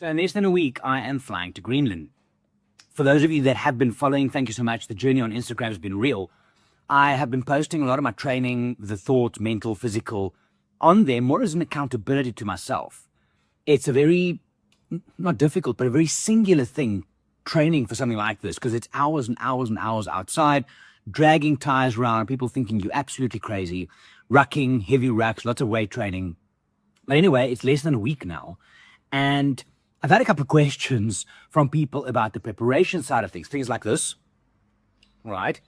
So in less than a week, I am flying to Greenland. For those of you that have been following, thank you so much. The journey on Instagram has been real. I have been posting a lot of my training, the thoughts, mental, physical, on there more as an accountability to myself. It's a very, not difficult, but a very singular thing, training for something like this, because it's hours and hours and hours outside, dragging tires around, people thinking you're absolutely crazy, rucking, heavy rucks, lots of weight training. But anyway, it's less than a week now. And I've had a couple of questions from people about the preparation side of things like this, right?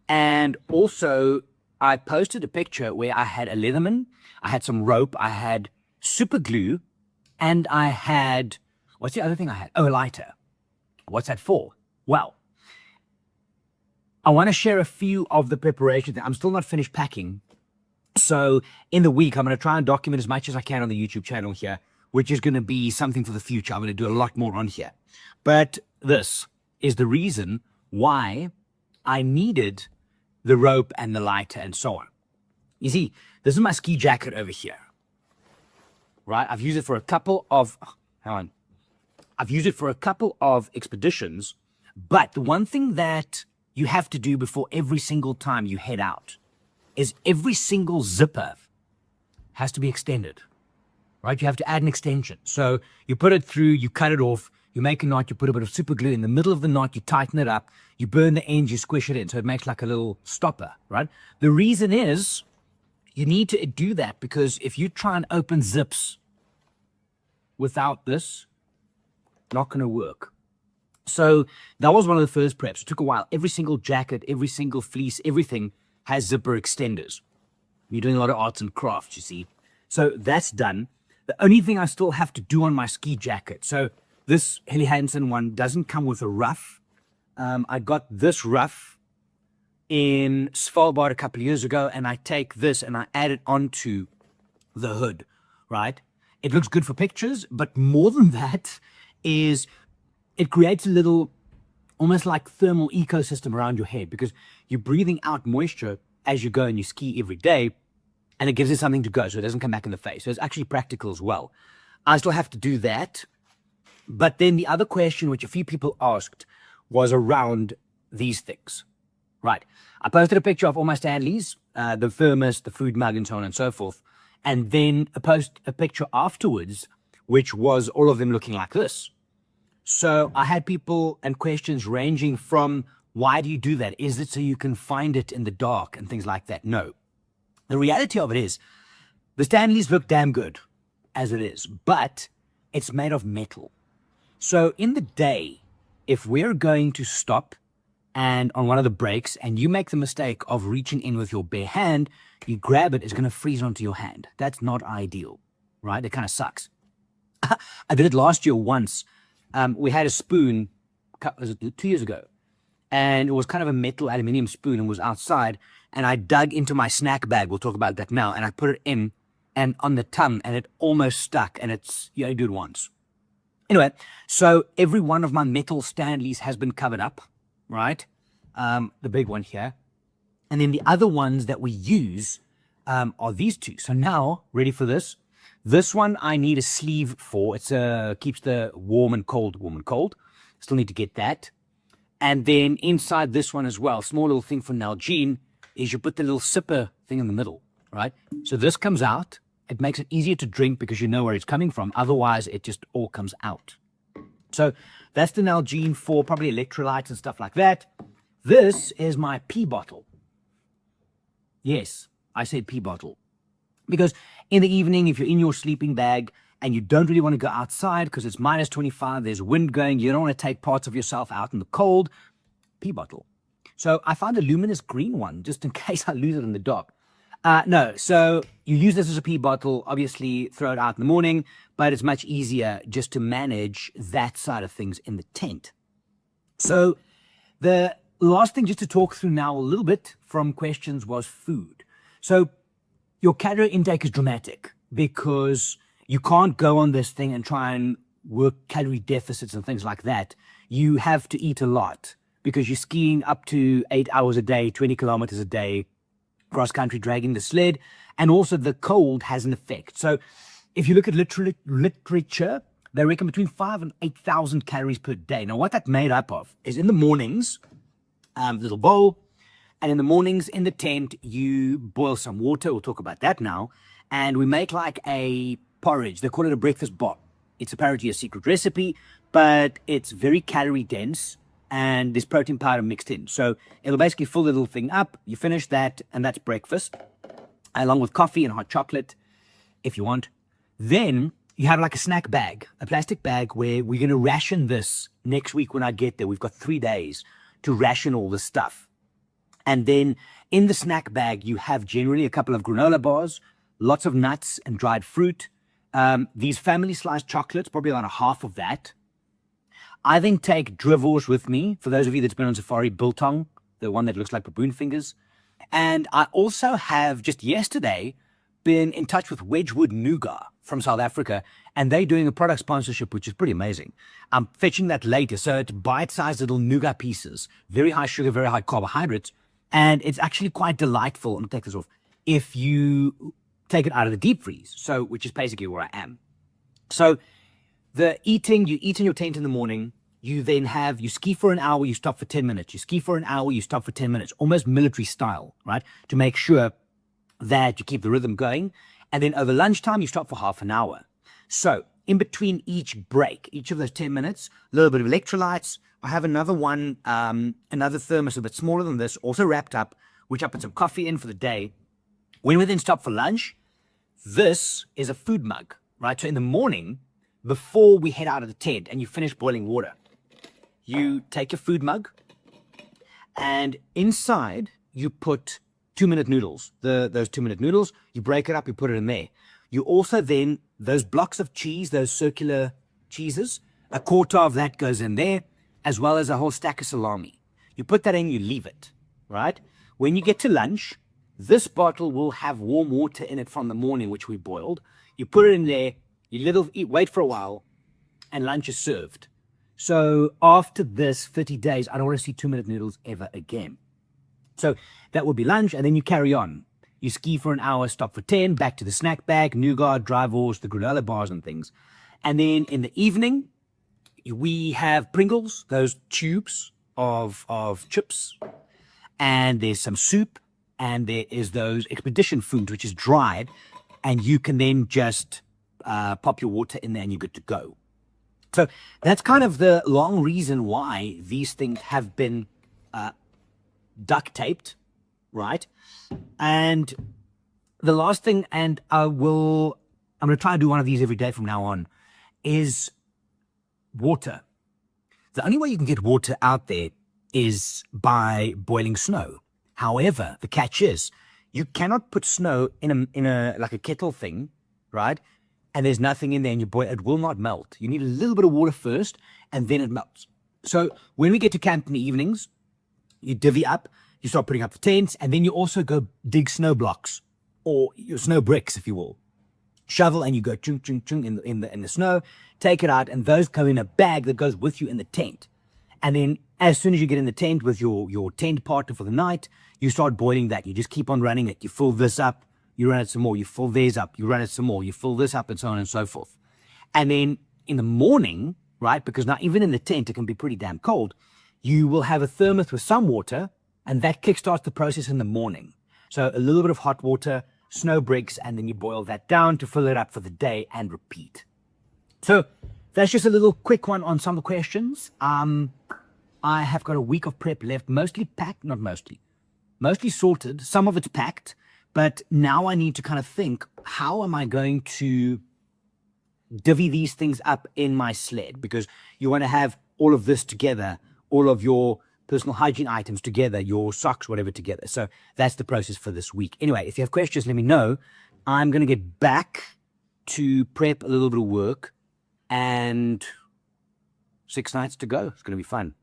And also, I posted a picture where I had a Leatherman, I had some rope, I had super glue, and I had, what's the other thing I had? Oh, a lighter. What's that for? Well, I want to share a few of the preparations. I'm still not finished packing. So in the week, I'm going to try and document as much as I can on the YouTube channel here, which is going to be something for the future. I'm going to do a lot more on here. But this is the reason why I needed the rope and the lighter and so on. You see, this is my ski jacket over here, right? I've used it for a couple of, I've used it for a couple of expeditions, but the one thing that you have to do before every single time you head out is every single zipper has to be extended. Right, you have to add an extension. So you put it through, you cut it off, you make a knot, you put a bit of super glue in the middle of the knot, you tighten it up, you burn the ends, you squish it in, so it makes like a little stopper, right? The reason is you need to do that because if you try and open zips without this, not going to work. So that was one of the first preps. It took a while. Every single jacket, every single fleece, everything has zipper extenders. You're doing a lot of arts and crafts, you see. So that's done. The only thing I still have to do on my ski jacket. So this Helly Hansen one doesn't come with a ruff. I got this ruff in Svalbard a couple of years ago, and I take this and I add it onto the hood, right? It looks good for pictures, but more than that is it creates a little, almost like thermal ecosystem around your head because you're breathing out moisture as you go and you ski every day. And it gives it something to go so it doesn't come back in the face. So it's actually practical as well. I still have to do that. But then the other question, which a few people asked, was around these things. Right. I posted a picture of all my Stanleys, the thermos, the food mug, and so on and so forth. And then I posted a picture afterwards, which was all of them looking like this. So I had people and questions ranging from, why do you do that? Is it so you can find it in the dark and things like that? No. The reality of it is, the Stanleys look damn good as it is, but it's made of metal. So in the day, if we're going to stop and on one of the breaks and you make the mistake of reaching in with your bare hand, you grab it, it's going to freeze onto your hand. That's not ideal, right? It kind of sucks. I did it last year once. We had a spoon, was it 2 years ago? And it was kind of a metal aluminium spoon and was outside. And I dug into my snack bag, we'll talk about that now, and I put it in and on the tongue, and it almost stuck, and you only do it once. Anyway, so every one of my metal Stanleys has been covered up, right? The big one here. And then the other ones that we use are these two. So now, ready for this? This one I need a sleeve for. It's keeps the warm and cold. Still need to get that. And then inside this one as well, small little thing for Nalgene, is you put the little sipper thing in the middle, right? So this comes out. It makes it easier to drink because you know where it's coming from. Otherwise, it just all comes out. So that's the Nalgene for probably electrolytes and stuff like that. This is my pee bottle. Yes, I said pee bottle. Because in the evening, if you're in your sleeping bag and you don't really want to go outside because it's minus 25, there's wind going, you don't want to take parts of yourself out in the cold, pee bottle. So I found a luminous green one just in case I lose it in the dark. No, so you use this as a pee bottle, obviously throw it out in the morning, but it's much easier just to manage that side of things in the tent. So the last thing just to talk through now a little bit from questions was food. So your calorie intake is dramatic because you can't go on this thing and try and work calorie deficits and things like that. You have to eat a lot because you're skiing up to 8 hours a day, 20 kilometers a day, cross country, dragging the sled, and also the cold has an effect. So if you look at literature, They reckon between 5 and 8,000 calories per day. Now, what that's made up of is in the mornings, little bowl, and in the mornings in the tent, you boil some water. We'll talk about that now. And we make like a porridge. They call it a breakfast bot. It's apparently a secret recipe, but it's very calorie dense and there's protein powder mixed in. So it'll basically fill the little thing up. You finish that, and that's breakfast, along with coffee and hot chocolate if you want. Then you have like a snack bag, a plastic bag where we're going to ration this next week when I get there. We've got 3 days to ration all this stuff. And then in the snack bag, you have generally a couple of granola bars, lots of nuts and dried fruit. These family sliced chocolates, probably about a half of that. I then take drivels with me. For those of you that's been on safari, biltong, the one that looks like baboon fingers. And I also have just yesterday been in touch with Wedgwood Nougat from South Africa, and they're doing a product sponsorship, which is pretty amazing. I'm fetching that later. So it's bite-sized little nougat pieces, very high sugar, very high carbohydrates, and it's actually quite delightful. I'm gonna take this off. If you take it out of the deep freeze, so which is basically where I am. So you eat in your tent in the morning. You then you ski for an hour, you stop for 10 minutes. You ski for an hour, you stop for 10 minutes, almost military style, right? To make sure that you keep the rhythm going. And then over lunchtime, you stop for half an hour. So in between each break, each of those 10 minutes, a little bit of electrolytes. I have another one, another thermos a bit smaller than this, also wrapped up, which I put some coffee in for the day. When we then stop for lunch, this is a food mug, right? So in the morning, before we head out of the tent and you finish boiling water, you take your food mug and inside you put 2-minute noodles. Those 2-minute noodles, you break it up, you put it in there. You also then, those blocks of cheese, those circular cheeses, a quarter of that goes in there, as well as a whole stack of salami. You put that in, you leave it, right? When you get to lunch, this bottle will have warm water in it from the morning, which we boiled. You put it in there, wait for a while, and lunch is served. So after this 30 days, I don't want to see 2-minute noodles ever again. So that will be lunch, and then you carry on. You ski for an hour, stop for 10, back to the snack bag, nougat, dry balls, the granola bars and things. And then in the evening, we have Pringles, those tubes of chips, and there's some soup, and there is those expedition food, which is dried, and you can then just pop your water in there and you're good to go. So that's kind of the long reason why these things have been duct taped, right? And the last thing, and I'm going to try to do one of these every day from now on, is water. The only way you can get water out there is by boiling snow. However, the catch is you cannot put snow in a like a kettle thing, right? And there's nothing in there and you boil, it will not melt. You need a little bit of water first and then it melts. So when we get to camp in the evenings, you divvy up, you start putting up the tents, and then you also go dig snow blocks or your snow bricks, if you will. Shovel and you go chung chung chung in the snow, take it out, and those go in a bag that goes with you in the tent. And then as soon as you get in the tent with your tent partner for the night, you start boiling that. You just keep on running it. You fill this up, you run it some more, you fill theirs up, you run it some more, you fill this up, and so on and so forth. And then in the morning, right, because now even in the tent it can be pretty damn cold, you will have a thermos with some water, and that kickstarts the process in the morning. So a little bit of hot water, snow bricks, and then you boil that down to fill it up for the day and repeat. So that's just a little quick one on some of the questions. I have got a week of prep left, mostly packed, not mostly sorted. Some of it's packed, but now I need to kind of think, how am I going to divvy these things up in my sled? Because you want to have all of this together, all of your personal hygiene items together, your socks, whatever together. So that's the process for this week. Anyway, if you have questions, let me know. I'm going to get back to prep a little bit of work and 6 nights to go. It's going to be fun.